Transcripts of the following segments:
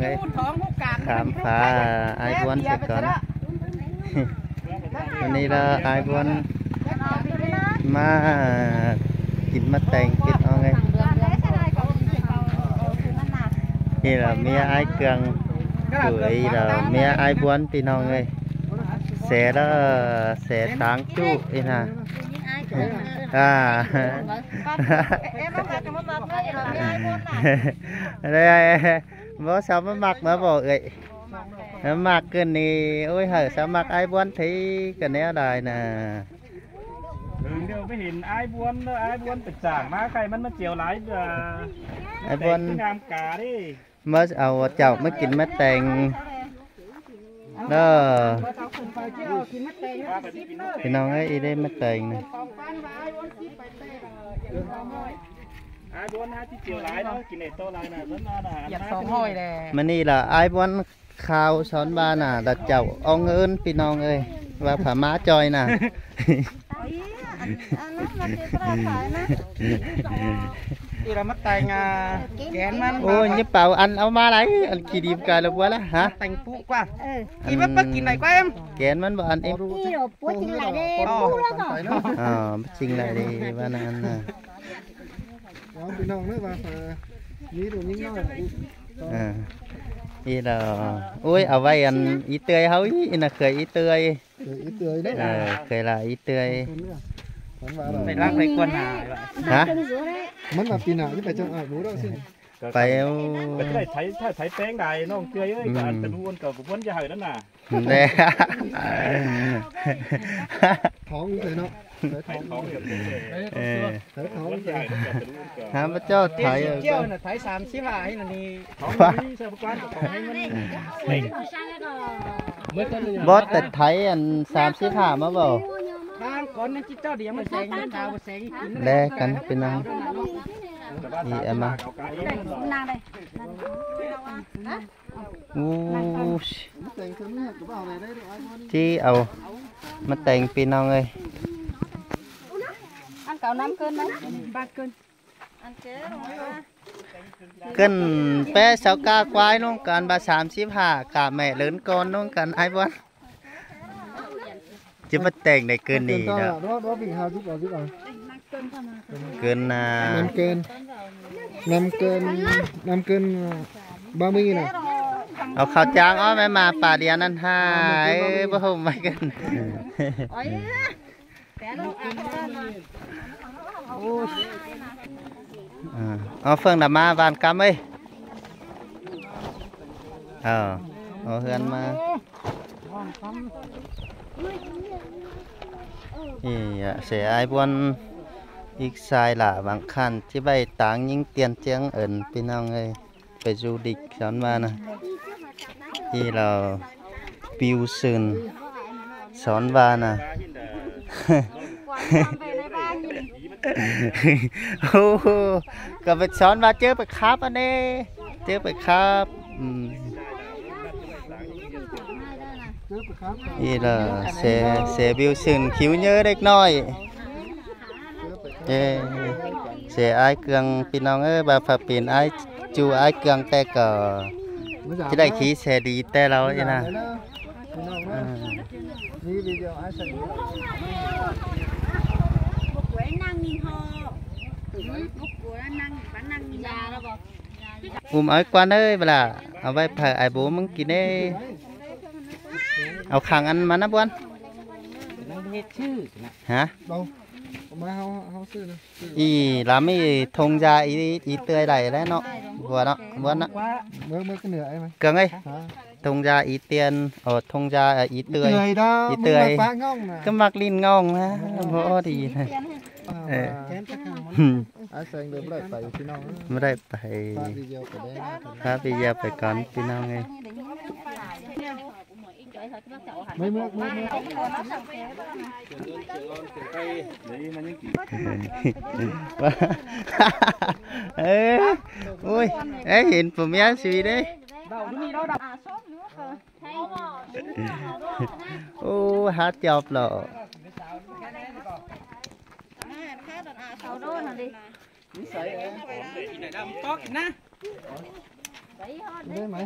ấy khám phá ai buôn sẽ còn này là ai buôn mà kín mắt tành kín ông ấyนี่là mía ai cường tuổi là mía ai buôn thì nó người sẽ đó sẽ sáng chú ấy nè đây bố sao mới mặc mà bộ vậy mặc cái này ôi hở sao mặc ai buôn thấy cái này đài nè đềuไม่เห็นไอ้บ้วนตึกจ่างมาใครมันมาเจียวหลายไอ้บ้วนงามกาดิ mớiเอาเจ้าmớiกินมะแตงเด้อพี่น้องเอ้ยได้มะแตงนะไอ้บ้วนที่เจียวหลายเนาะกินไอ้โตหลายน่ะมันอยากสองห้อยแหละมันนี่ล่ะไอ้บ้วนข้าวช้อนบ้านน่ะดัดเจ้าเอาเงินพี่น้องเอ้ยว่าผาม้าจอยน่ะที่เรามาแต่งแกนมันโอ้ยนี่เปล่าอันเอามาไหนอันกี่ดีมกันหรือวะล่ะฮะแต่งปุ๊กว่ากินปั๊บกินไหนกว่าเอ็มแกนมันบ่อันเอ็มนี่เราปุ๊จริงไหนเด้ปุ๊แล้วก็อ๋อจริงไหนดีว่านั่นน่ะพี่น้องเนื้อว่านี่ดูนิ่งน้อยนี่เราโอ้ยเอาไว้อันอีเตยเขาอีน่ะเคยอีเตยเคยละอีเตยไปล้างไปกวนหาฮะมันแบบปีหน้าจะไปจังหวัดรู้แล้วสิไปได้ใช้แป้งได้น้องเตยเอ้ยการตะลุนกับบุ้นจะหายนั่นน่ะเนี่ยท้องเลยเนาะท้องฮะพระเจ้าไทยเจ้าน่ะไทย35ให้นั่นนี่ท้องนี่เสิร์ฟกวนของให้มันบอสแต่ไทยอัน35มาบ่ทางก่อนนั่นจิตเจ้าเดียวมันแสงดาวแสงกินแลกกันเป็นนางนี่เอามาจีเอามาแต่งปีน้องเลยăn cào năm cân đấy 3 cân ăn chế cân bé 6 ca quái luôn cần 35cả mẹ lớn con luôn cần ai muốn chứ mất tiền này cân này đó bị hao giúp vào cân 5 cân 30 này เอาข้าวจ้างอ้อแม่มาป่าเดียนั่นหายบ่ฮู้ไม่กันเอาเฟื่องดำมาบ้านกำเอ้ยเอาเฮือนมานี่เสียไอ้บวนอีกสายหล่ะบางคันที่ใบต่างยิ่งเตียนเจียงเอิญพี่น้องเอ้ยไปดูดิกสอนมานะที่เราปิวซึนสอนวานะโอ้ก็ไปสอนมาเจอไปครับอันนี้เจอไปครับนี่เราเสียบิวซึนคิ้วเยอะเล็กน้อยเสียไอ้เกลืองพี่น้องเอ้ยบาฝาปีนไอ้จูไอ้เกลืองแต่ก็จะได้ขี้เสียดีแต่เราใช่ไหมไอ้กวนเอ้ยเวลาเอาไว้เผาไอ้บัวมึงกินได้เอาขังอันมานะบวนฮะอีลาไม่ทงยาอีเตยไหลแล้วเนาะบัวเนาะบัวเนาะเมื่อเหนื่อยไหมเกิงไอ้ทงยาอีเตียนทงยาอีเตยอีเตยก็มักลิ้นงองนะพอดีนะไม่ได้ไปพาพี่เยาไปก่อนพี่น้องไงไม่เมื่ออุ้ยเห็นผมยังสีได้โอ้ฮัดจอบเหรอ ได้ไหม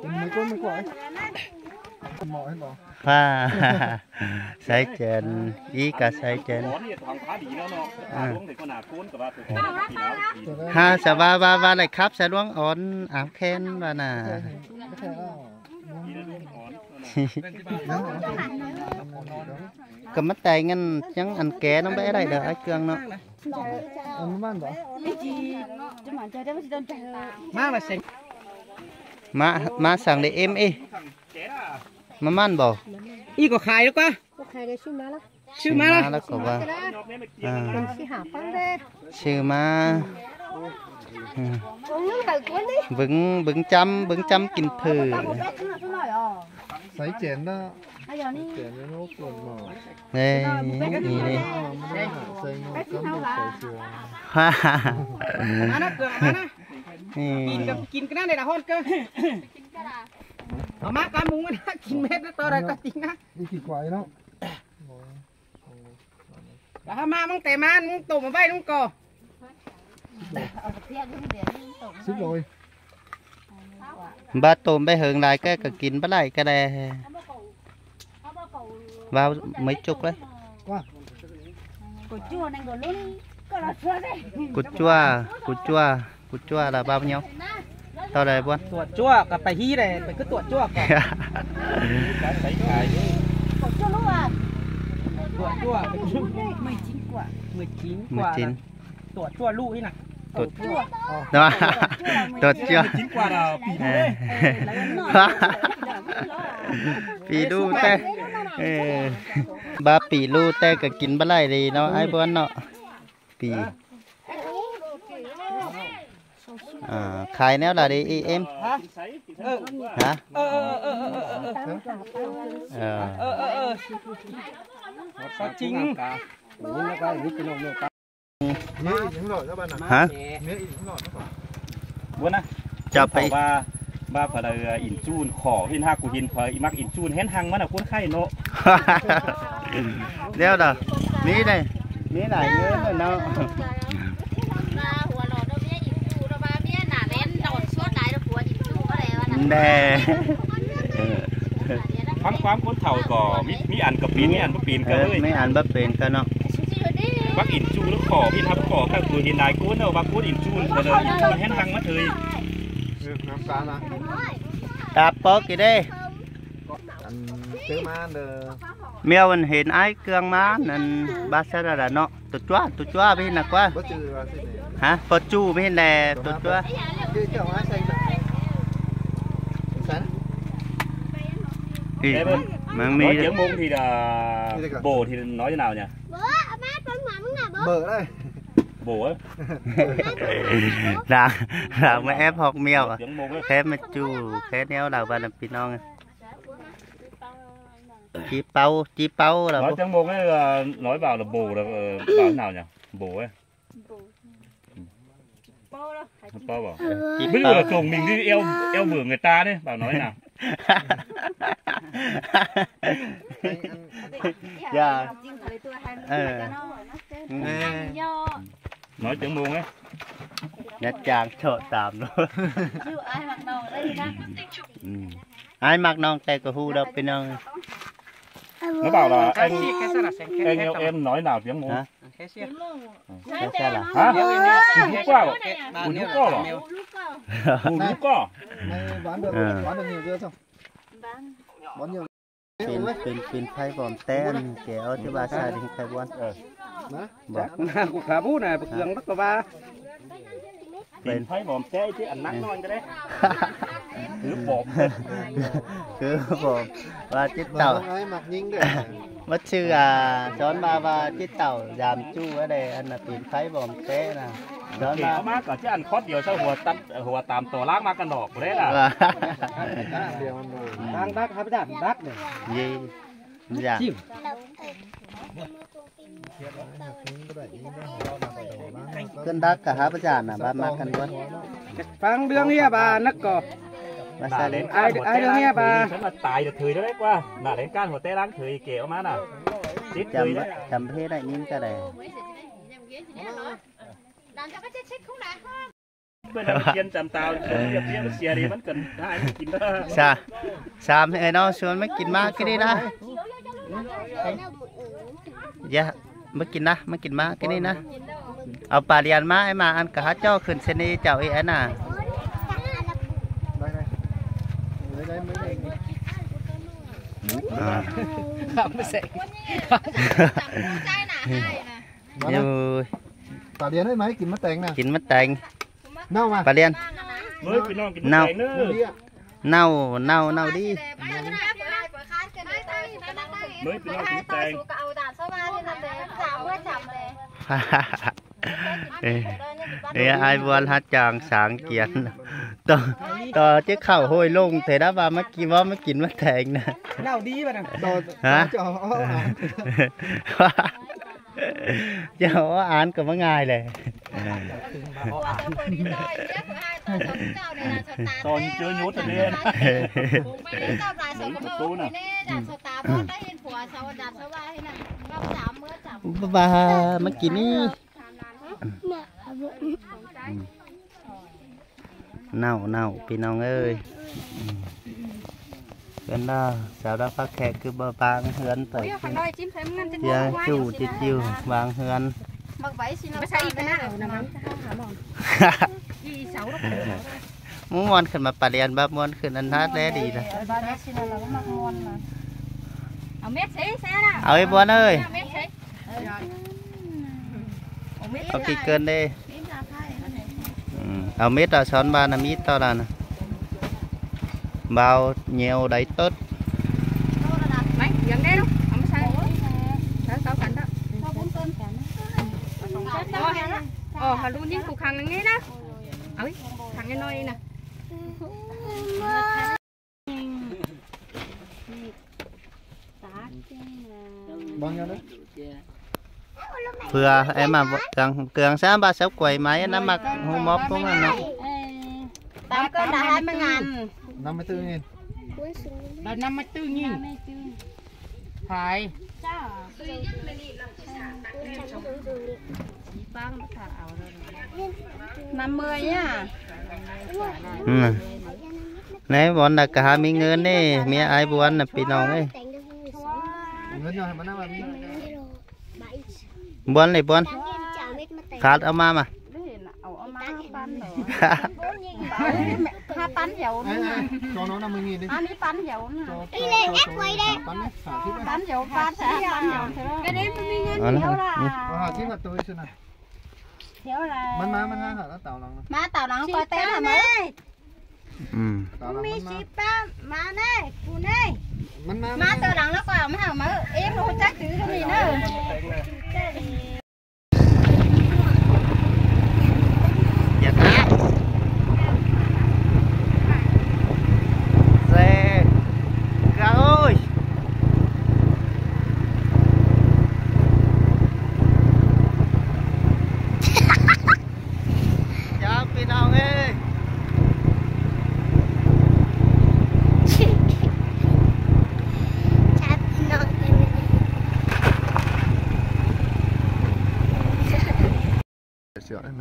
เป็นไม่ก้นไม่กวาดหมอให้บอก ผ้า ใส่เจนอีกะใส่เจน ขอนี่ทางค้าดีแล้วเนาะล้วงเด็กขนาดคุ้นกับว่าตัวขอที่แล้ว ฮาสบาอะไรครับสะลวงอ่อนอาบแค้นว่าน่ะ ไม่ใช่อ้าว ก็มาแต่งกันยังอันแก่น้องแบ่ได้เด้อไอ้เครื่องเนาะ อันนี้มันบ่ มามาเซ็ง มาสั่งได้เอ็มอีมามั่นบ่ อีก็ขายแล้วกว่า ใครได้ชื่อมาละ ชื่อมา แล้วก็ว่า เป็นชื่อหาฟังเด้ ชื่อมา ผมนึกแต่คนนี้ บึงจำกินถือ ใส่เจนนะ ไอ้เดี๋ยวนี้ เจนนี่ลูกปวดหมอ นี่นี่ ไม่ได้ใส่หมอกำใส่เสื้อ ฮ่า มานะเกลือมานะ นี่ กินกันนั่นเลยนะฮอนเกลือเอามาการมุงมันนะกินเม็ดแล้วตัวอะไรก็จริงนะ นี่ขี้ควายเนาะ แล้วถ้ามามึงแต่มามึงตุ่มมาไว้มึงก่อ สิบโลย บาโตมไปเหิงหลายก็กินบ่ได้ก็ได้ว้าวไม่จุกเลย ว่า กูจั่วนั่งกูลุ้นก็รอชัวร์เลย กุดจั่วlà bao nhiêu tao đây buôn ตรวจจั่วกับไปฮีเลยไปก็ตรวจจั่วก่อน กูจั่วรู้อ่ะ ตรวจจั่ว ไม่จริงกว่า 19 ตรวจจั่วลูกนี่นะ tụt đó tụt chưa chính qua là bịปีดูแต่บาปีลูแต่ก็กินบ่ได้ดีเนาะไอ้บ้านเนาะปีขายแนวละดีเอ็มฮะจริง เนื้ออีกหน่อยนะบ้านน่ะ ฮะ เนื้ออีกหน่อยนะ buồn à จะไป ba phải là in chun khỏ hin ha của hin phải mắc in chun hén hăng mà là cuốn khay nọ เดี๋ยวเด้อนี่ได้นี่หลายเงินเลยเนาะ แน่ khoáng khoáng cuốn thầu cỏ mi ăn cặp pin mi ăn bắp pin cả ơi ไม่อ่านบ่เป็นก็เนาะ bác in chun nó khỏ hin hấp khỏ các người hin đài cuốn đâu bác cuốn in chun rồi in chun hén hăng mất thời น้ำตาลนะ ตาปอกกี่เด้ อันซื้อมาเด้อ เมียวมันเห็นไอ้เครื่องม้านั่นบาซาดาเนาะตัวจ้วไปเห็นนักว่า บ่จือว่าสิเนี่ย ฮะพอจูไม่เห็นแลตัวจ้ว คือเจ้าว่าใส่แบบสัน อีมันมี nói tiếng mông thì là bổ thì nói thế nào nhỉ เบิกเลย bổ ấy หลังไม่แอบหอกเมียวอ่ะ tiếng mông ấy แค่มาจูแค่แนวเราบ้านพี่น้องจีเป้าlà nói tiếng mông ấy là nói bảo là bổ là bảo thế nào nhỉ bổ ấy bao bảoจี bây เป้า giờ chồng mình đi eo bửa người ta đấy bảo nói thế nào อย่า nói tiếng mông ấy ยัดจางโฉดตามเนาะไอ้มักน้องแต่ก็ฮู้ดอกพี่น้อง nó bảo là แค่ซี่แค่สลัดแสงแค่ anh em nói nào tiếng mông ฮะ แค่ซี่ ใช่ล่ะ hả hú quá bảo hú quá bảo hú quá ในหวานเด้อหวานเด้อnhiều chưa xongหวานnhiều เป็นไพ่บอมแต้นแกเอาที่บาซาถึงไพ่บอล นะ บอก กูขาบูน่ะเกลืองก็ว่า tìm thấy bòm xe chứ ảnh nắng nói cái đấy cứ bòm คือผมว่าจิตเต่า ไอ้หมักยิงเด้อ มัดชื่อช้อนมาว่าจิตเต่ายามจู้อะไรอันน่ะเป็นไพ่บอมแต้นะช้อน thì มา có má cả chứ ăn khót nhiều sao hùa tạm tổ láng má căn đỏ của đấy là เดี๋ยวมันดู ดังดักครับดักดักเนี่ย ยี่อยาก จิ้ม ขึ้นดักกับฮาประจานน่ะบ้านมากันด้วย ฟังเรื่องนี้บานักก่อ มาซาเล่น ai được nghe bà chắc là tài được thời đó đấy qua là đến can của té láng thời kẹo má nào chết จ thời đấy ำเพศได้ยินก็ได้ เพื่อนเราเรียนจำตาวเรียบเรียบเสียดีมันเกินได้กินได้ 3เอ้ยน้องชวนมากินมากินนี่นะอย่ามากินนะมากินมากินนี่นะเอาปลาเรียนมาไอ้มาอันกะหาเจ้าขึ้นเสนีเจ้าอีอันน่ะ ได้ไม่ได้ không có sẽ อยู่ ปลาเดียนได้ไหมกินมะแตงนะ กินมะแตง เน่ามา ปลาเรียน เมื่อพี่น้องกินแตงเนื้อ เน่าดี เมื่อพี่น้องกินแตง นี่ไอ้บัวฮัดจางสางเกียนต่อจะเข้าห้วยลงแต่ถ้าว่าเมื่อกี้ว่าไม่กินมะแตงนะ nào đi mà nào ฮะ จะเอาอ่าน จะว่าอ่านก็ว่าง่ายเลย ตอนเจอยุทธเรียนตู้น่ะ บ้าเมื่อกี้นี่เน่าพี่น้องเอ้ยเป็นด้าสาวดาพักแขกคือบางเฮือนเติบเที่ยจู่จิ๋วบางเฮือนม้วนขึ้นมาปลาเรียนแบบม้วนขึ้นอันทัดแล้วดีนะ เอาไอ้บัวเอ้ยเอากี่เกินđiเอาเม็ดเราช้อนba là mít to là nè bao nhiều đấy tốt họ luôn những cục hàng nghe đó ấy hàng cái nồi nè bao nhiêu đấy vừa em mà cường sáng 36 quầy máy nó mặc hông móp cũng là nó 8 cân đã 20.000 54.000 là 54.000 phải 50 nhá nãy bọn là cả mi ngân đi mi ai buồn là pin nòng ấy ngân nhau mà năm là buồn này buồn khát ở ma mà 2 bánh dầu cho nó 50.000 đi anh đi bánh dầu đi lên ép quay đây bánh dầu bánh dầu cái đấy mình nghe thiếu là thiếu là tôi xem nào thiếu là mình má hả nó tàu lòng má tàu lòng coi té là mới mi ship má này phụ này mình má tàu lòng nó coi mà hả mà em nó chắc thứ cái gì nữa xe gà ơi chào pin nòng ơi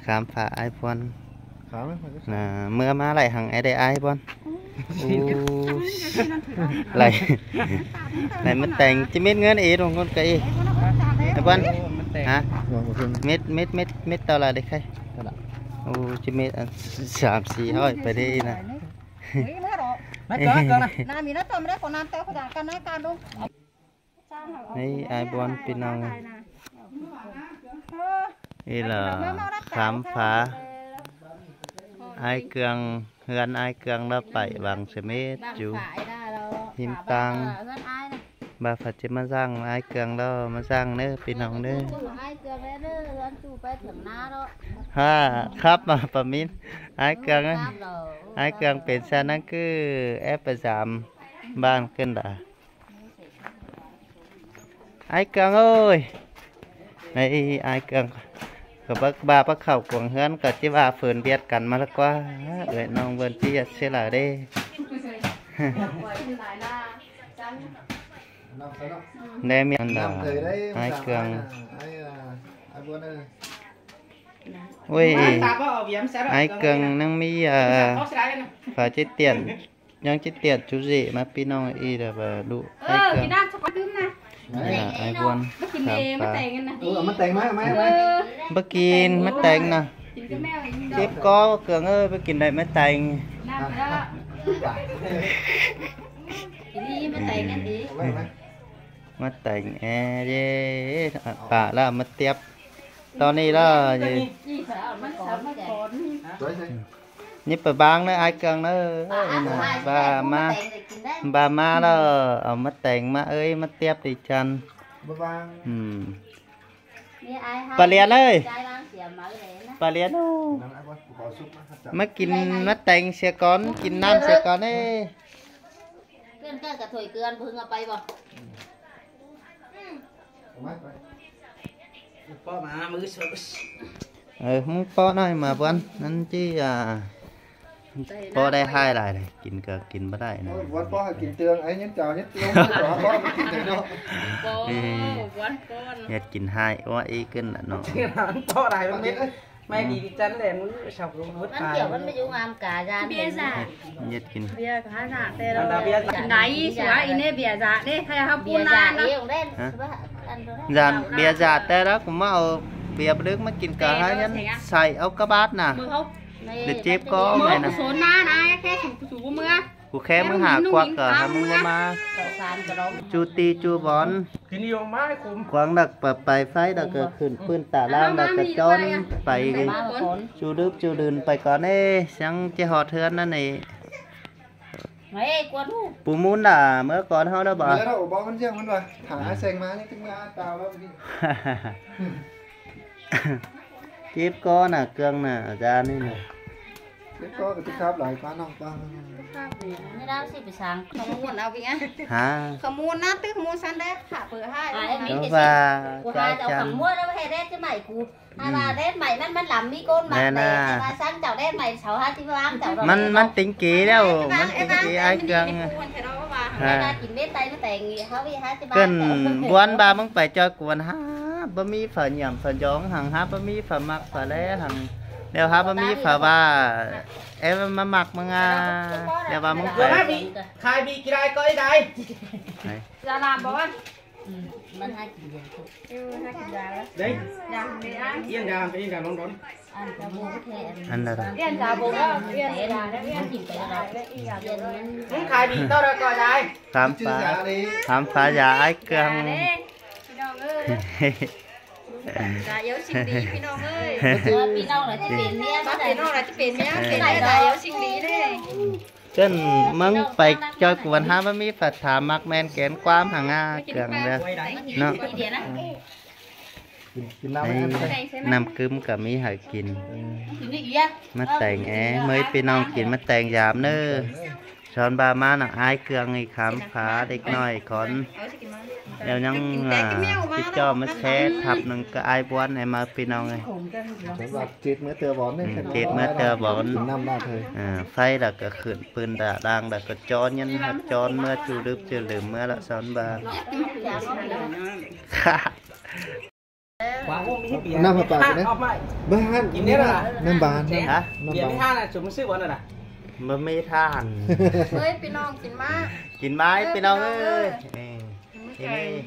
khám phá iPhone là mưa má lại hàng ấy để iPhone lại mất tiền chỉ biết ngân ý rồi con cây iPhone hả mít tao là để khai chỉ biết giảm xì thôi phải đi nè đây iPhone pin nào đây là khám phá ai cường gần ai cường đã phải bằng cement chú him tăng bà phải chỉ mà răng ai cường đó mà răng nữa pin hồng nữa ha khắp mà bà min ai cường ấy ai cườngเป็นxe nó cứ épไปgiảm ban cân đã ai cường ơi này ai cườngก็บ้าปะเข่ากวงเฮือนก็จิว่าฝืนเบียดกันมาแล้วกว่าเอ้ยน้องเบิ่นที่จะเสียหลายเด้แน่มีอันดาไอ้เครื่อง เว้ย ตาบ่เอาเบียมซะ ai cần năng mi เอาใส่กัน phải chết tiền nhưng chết tiền chú gì mà pin non y là và đủ เออ ai กิน cần น้ำสักดื่มนะ ai buồn ไม่กินเองไม่แต่งกันนะ มันแต่งไหมไหม เออ bất kín mất tiền nè กินกับแมวเอง tiếp có cường ơi bất kín này mất tiền น้ำแล้วทีนี้ไม่แต่งกันดี mất tiền dê bà là mất tiếp tao này là gì ยี่สิบมันก่อนไม่แต่ง nhếp bà bang đó ai cần đó bà má đó ở mất tiền má ơi mất tiếp thì chăn bà liền ơi bà liền đâu mất kín mất tiền xe con kín nam xe con ấy เกินก็กระถวยเกลือนพึ่งเอาไปบ่ ป้อมามือสด không có nói mà vẫn nên chứ có đây hai lại này kín cờ kín bắt đại này วันป้อกินเตืองไอ้ยันเจ้ายันเตืองป้อมากินเตืองเนาะ nhật kín hai quá ý kinh là nó ป้อได้มันไม่ดีดิจันเลยมือชอบรู้วุฒิ มันเกี่ยวมันไม่ยุ่งงามกาจานเบียร์จ้ะ nhật kín เบียร์ขาหนักแต่เราไหนสวยอีเนี่ยเบียร์จ้ะนี่ใครเขาพูดนานนะ dàn bia già tê đó cũng mau bia nước mới kín cờ hai nhắn xài ốc cá bát nè để chép có này nè โซนหน้านะแค่สูงมือ กูแค่มึงหาควักcờ haiมึงมาchu ti chu bón กินอยู่มาคุม quăng đặc bài phái đặc cờ khử phun tả lang đặc cờ tròn phải chu đứt chu đườn phải có nè sáng chơi hot hơnนั่นนี่ ปูมุนด่าเมื่อก่อนเขาได้บ่ แล้วเราบอกมันเชื่อมันว่าหาแซงมานี่ถึงมาตาวแล้วนี่ จีบก้อนน่ะเครื่องน่ะอาจารย์นี่น่ะ เล็กก็กระติกครับหลายก้อนน้องป้า ไม่ได้สิไปสั่งขโมยเอาไปไง ฮะ ขโมยนะตึกขโมยซันได้ขาเปิดให้ แล้วว่า กูหาเจ้าขโมยแล้วให้เด็ดจะใหม่กูมาเด็ดใหม่มันหลำมีก้นมาแต่มาสั่งเจ้าเด็ดใหม่เสาห้าที่วางเจ้า มันติ้งกี่แล้วมันติ้งกี่ไอ้เครื่อง กินเม็ดไตมันแต่งเขาไปหาที่บ้าน เกินวันbaมึงไปcho quần há bơ mi phở nhầm phở gióng hàng há bơ mi phở mặc phở lé hàng đều há bơ mi phở ba em mà mặc mừng đều ba mừng phải ใครมีกี่ไรก็ไอ้ใด จะlàm bảo anh มันให้กินยาให้กินยาแล้ว đấy ยาไม่ได้ yên đàm phải yên đàm đón đón อันจะบูก็แค่ anh là เรียนยาบูแล้วเรียนยาแล้วเรียนกินไปแล้วเรียนมัน muốn khai bị tao ra coi đây khám phá giá ai cưng พี่น้องเอ้ยจ่ายเยอะสิ่งดีพี่น้องเอ้ยพี่น้องlàจะเป็นเมียบ้านพี่น้องlàจะเป็นเมียเป็นได้จ่ายเยอะสิ่งดีเลย chân mừng phải cho quần há bơ mi phở thả mặc men kén quam hàng a cường ra nó nằm cơm cả mi hải kín mất tèng mới pin non kín mất tèng giảm nữa son ba má là ai cường thì khám phá địch nói còn đều nhăng chỉ cho mất xe thập nâng cái ai buôn em mà pin non này chết mới tơ bón đấy chết mới tơ bón năm ba thời phay là cái khửปืน đã đang là cái cho nhân hạt cho mưa chu đứt chưa lử mưa là son ba năm hợp bạc đấy ban Nhìn nét là năm bàn hả biển với than là chúng sư bọn này nè มันไม่ทาน เฮ้ยพี่น้องกินมา กินไม้พี่น้องเอ้ย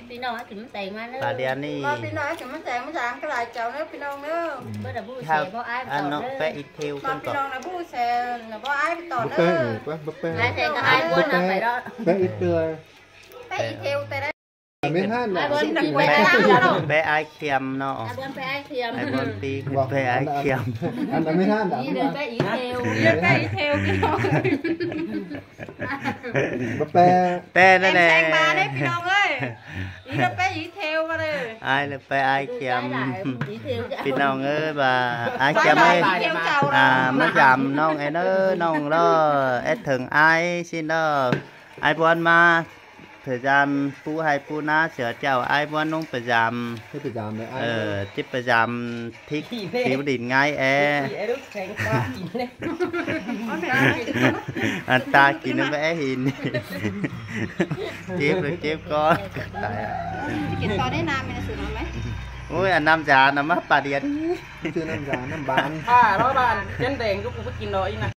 พี่น้องกินมันแต่งมาเนอะ ปลาเดียนนี่ พี่น้องกินมันแต่งมันสั่งก็หลายเจ้าเนอะพี่น้องเนอะเมื่อแต่ผู้เสี ข้าวย เพราะอ้าย อัน ต่อ น้อง เน แปะ อะ อีกเทว มา กัน พี่ ก่อน น้องนะผู้เสียเพราะอ้ายไปต่อ búp เน bê อะ quá búp bê อ้ายเสียก็อ้ายบ้วนนะไปแล้ว bé ít tươi ไปอีเทวแต่ได้ mấy hát อ้าย là บ้วนดักไว้แล้วเนาะ แปะไอ้เค็มเนาะ อ้ายบ้วนไปอ้ายเทียม ไอ้บอลปีแปะไอ้เค็ม anh đã mấy hát นี่เดินไป đã อีเทวเดินไปอีเทวพี่น้อง búp bê แต่นั่นแหละ แซงมาได้พี่น้องเอ้ยอีเดินไปอีเทวมาเลย ไอ้เลยแปะไอ้เค็ม อีเทวจะ พี่น้องเอ้ยบ่าไอ้เค็มเอ้ย เทวเจ้า mới giảm nong ấy nữa nong đó ít thường ai xin đó ai buồn mà thời gian phu hay phu na sửa chào ai buồn nong phải giảm thế phải giảm đấy ai tiếp phải giảm thích thiếu đỉnh ngay anh ta chỉ nó vẽ hình tiếp được tiếp con กินตอนได้นานมีหนังสือมาไหม โอ้ยอันน้ำจานน้ำมาปลาเดียด ชื่อน้ำจานน้ำบาน ถ้าเราบ้านเจนแดงก็กูไปกินดอกอีนะ